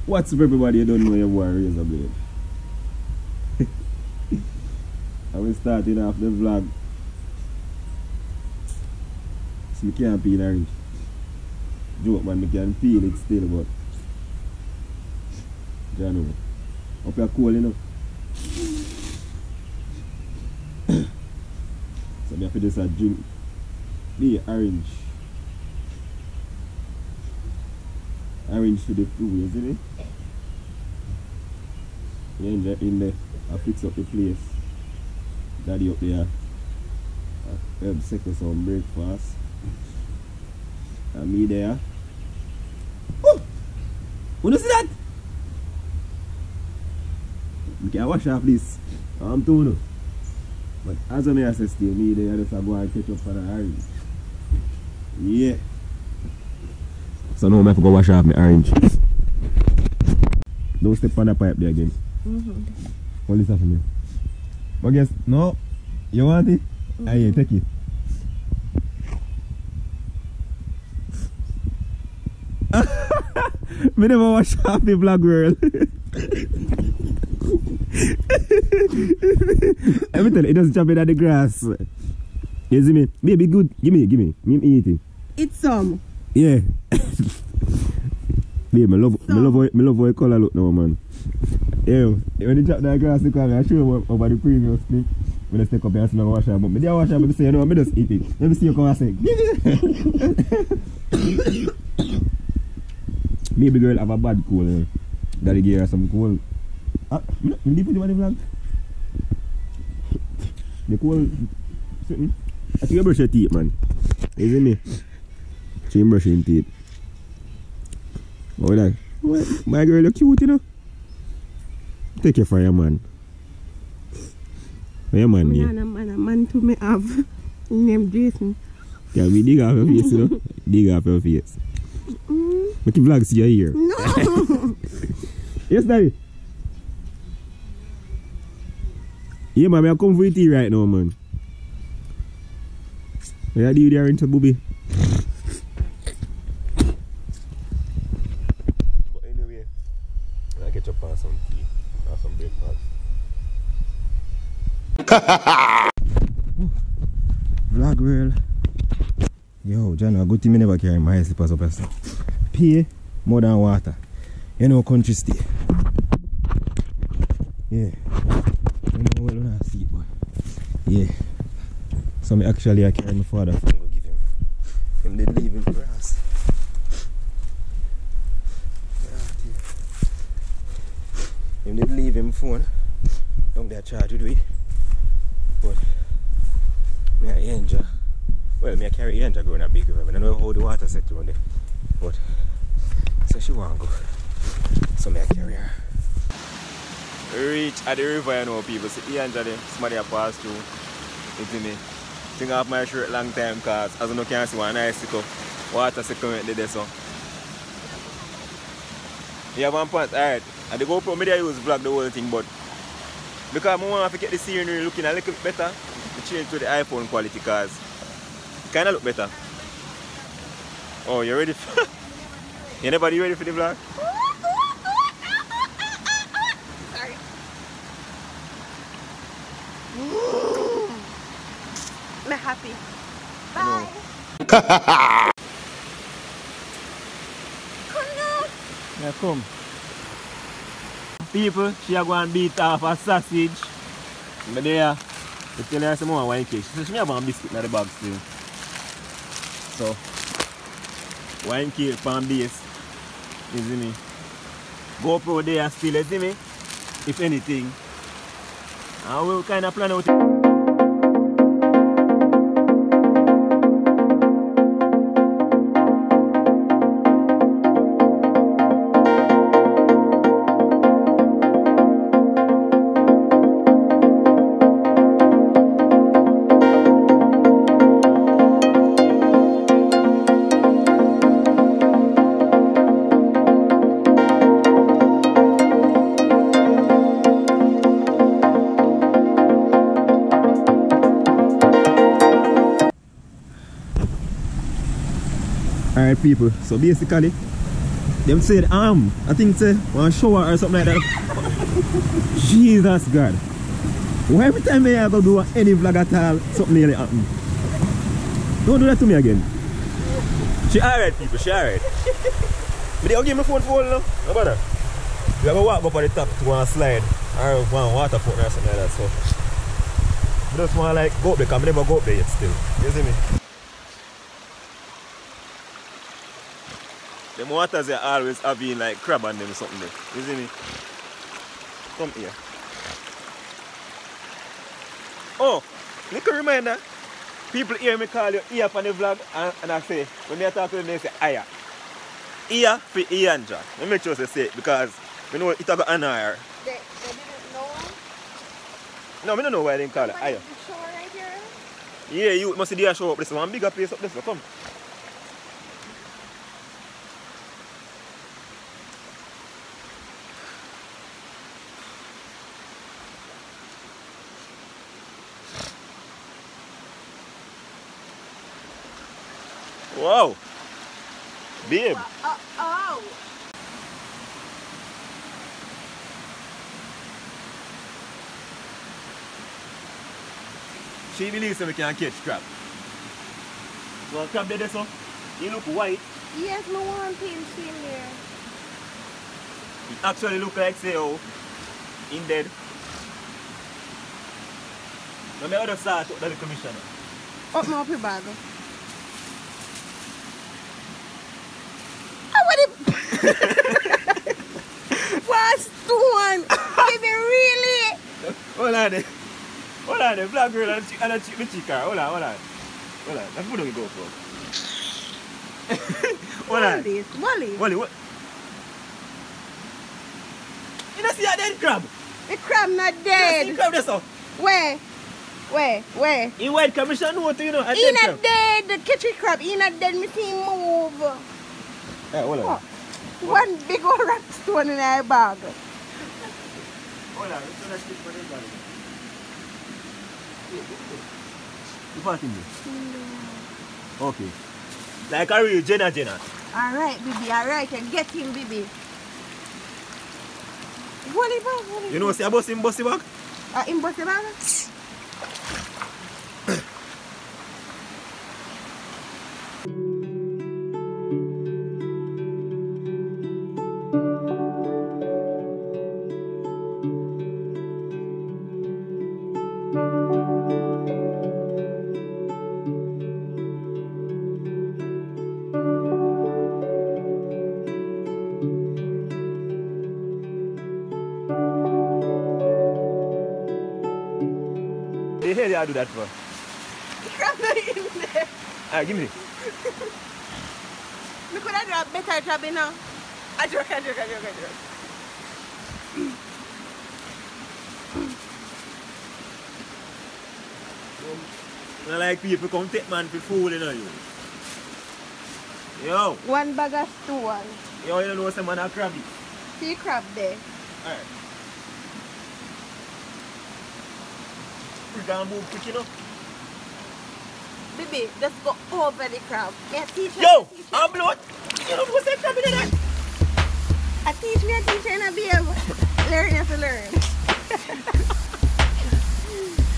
What's up, everybody? You don't know your boy Razablade. And we starting off the vlog. So we can't peel orange. Joke man, we can peel it still, but you know. Up here cold, you know. So we have to just drink the orange. Orange to the food, isn't it? You enjoy in there, I fix up the place. Daddy up there, help second some breakfast. And me there. Oh! Wanna see that? You can wash off this. I'm telling you. But as I say still, me there, I just go and catch up for the orange. Yeah. So now I have to go wash off my orange. Don't step on the pipe there again. What is that for me? But guess, no. You want it? Ah, yeah, take it. Me never wash off the black girl. Let me tell you, it doesn't jump in at the grass. You see me? Baby, good. Give me. Me eat it. Eat some. Yeah. Babe, I love how your color look now, man. Yeah, when you chop that grass, I show you over the previous thing. When I stick up here, I see wash it. But I didn't wash it, but I say, you know, I just eat it. Let me see you come and say, Baby girl have a bad cold. Daddy give her some cold. Ah, you put you on the vlog? The cold. I think you brush your teeth, man. You see me? She brushing teeth. Oh, like, what? My girl look cute, you know? Take care for your man. What your man name? A man to me have named Jason. Can we dig off your face, you know? Dig off your face. Make the vlog see your ear. No! Yes, daddy? Yeah, man, I come for your tea right now, man. What you do there into booby? But anyway, I get up on some tea. Some breakfast. Vlog world. Yo, John, a good thing I never carry my slippers up here. Pay more than water. You know, country stay. Yeah. You know well when I see it, boy. Yeah. So me actually I carry my father phone to give him. Him did leave him for us. Him did leave him phone. Don't be a charge to do it. But me I enjoy. Well, me I carry enjoy going a big river. I don't know how the water set around there. But so she want to go. So me I carry her. Reach at the river, you know, people. See Ianja there, somebody a pass through. You see me? Think off my shirt long time because as you know can see one nice sickle. Water sickle there so. You have one point, alright. And the GoPro me use vlog the whole thing, but because I want to get the scenery looking a little bit better, I change to the iPhone quality because it kinda look better. Oh, you ready for anybody ready for the vlog? Sorry. I'm happy. Bye. Come now. Yeah, come. People, she are going to beat off a sausage. But there, I tell her some more wine cake. She says she have one biscuit in the bag still. So, wine cake pan base. You see me? GoPro there still, you see me? If anything. And we'll kind of plan out it. Alright people, so basically Them said, I think say, one shower or something like that. Jesus God. Why every time I go do any vlog at all, something nearly happen? Don't do that to me again. She alright, people, she alright. But they give me phone for now. No bother. We have to walk up on the top to one slide or one water fountain or something like that. So I just want to like go up there because I never go up there yet still. You see me? Them waters they always having like crab on them or something there. You see me? Come here. Oh, little reminder. People hear me call you Iya on the vlog and I say, when I talk to them they say Aya. Iya for Ianja. Let me make sure they say it because we know it got an higher. They didn't know? No, I don't know why they call it Aya. The shore right here? Yeah, you must see the show up this one bigger place up this one. Come. Wow. Babe. Oh. She believes that we can catch crab. So crab there so? He look white. Yes, my one thing seen there. It actually look like say oh in dead. Now I just saw the commissioner. Up my upper bag. What stone? Baby, really? Hold on there. Hold on there. Black girl and the chica. Hold on. That's what we go for. Hold on. Wally, what? You don't see a dead crab? The crab not dead. You see crab there so? Where? In white commission water, you know. He not dead. The kitchen crab, he not dead. Me see him move. Hey, hold on. One big old rock stone in our bag. Hold on, let's do that shit for this bag. You fighting me? No. Okay. Like a real Jenna. Alright, baby, alright. Get him, baby. Wally bag. You know, see a bus in bus bag? In bus bag? The hell you do that for? The crab not in there. Alright, give me. Look what I do a better job now. I joke. I like people come take man for food, you know you. Yo. One bag of stone. Yo, you don't know some man a crabby. See crab there. Alright. We can move quick, you know. Baby, just go over the crab. Yeah, teach me. Yo, I'm blood. You know what's that crab in that? Teach me a teacher and I'll be able to learn as to learn.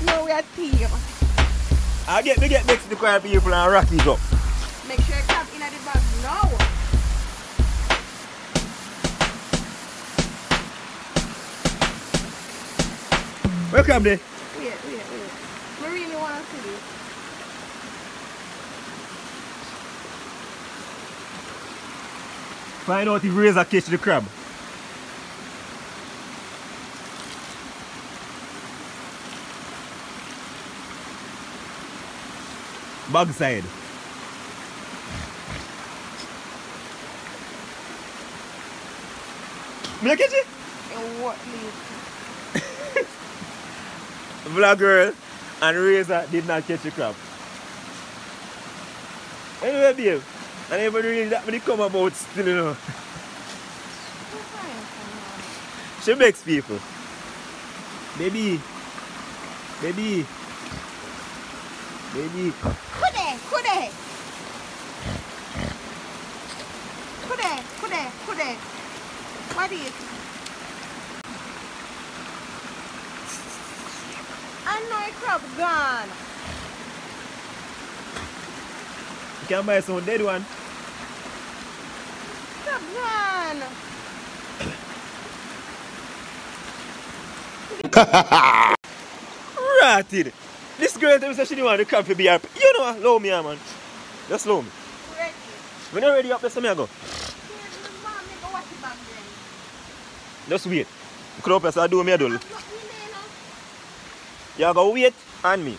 No, we are team. I get next to the crab people and rock it up. Make sure crab in the bag now. Where crab there? Wait. I really want to see this. Find out if Razor catch the crab. Backside. Me catch it? And what leaf? Vlog girl and Razor did not catch the crab. Anyway, babe, I never really that many come about still, you know. She makes people. Baby. Kude. Put it. What is it? I know a crab gone. You can buy some dead one. Crab gone. Ratted. This girl tell me she didn't want the crab to be up. You know what? Low me, man. Just low me. Ready. When you're ready up, let's me go. Just wait. You could open so I do me a doll. You go wait on me.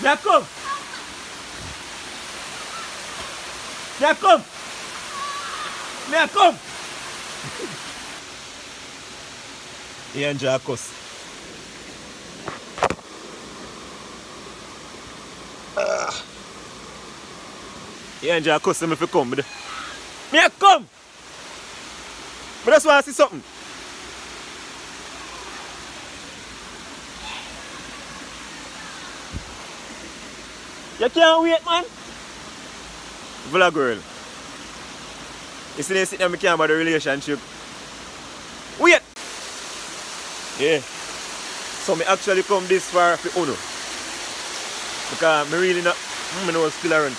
Now come! Now come! Now come! He enjoy a cuss. He enjoy a cuss if you come. Me come! But that's why I see something. You can't wait, man. Vlog girl. You see they sit there and care about the relationship. Wait! Yeah. So me actually come this far for Uno. Because me really not, me know still around.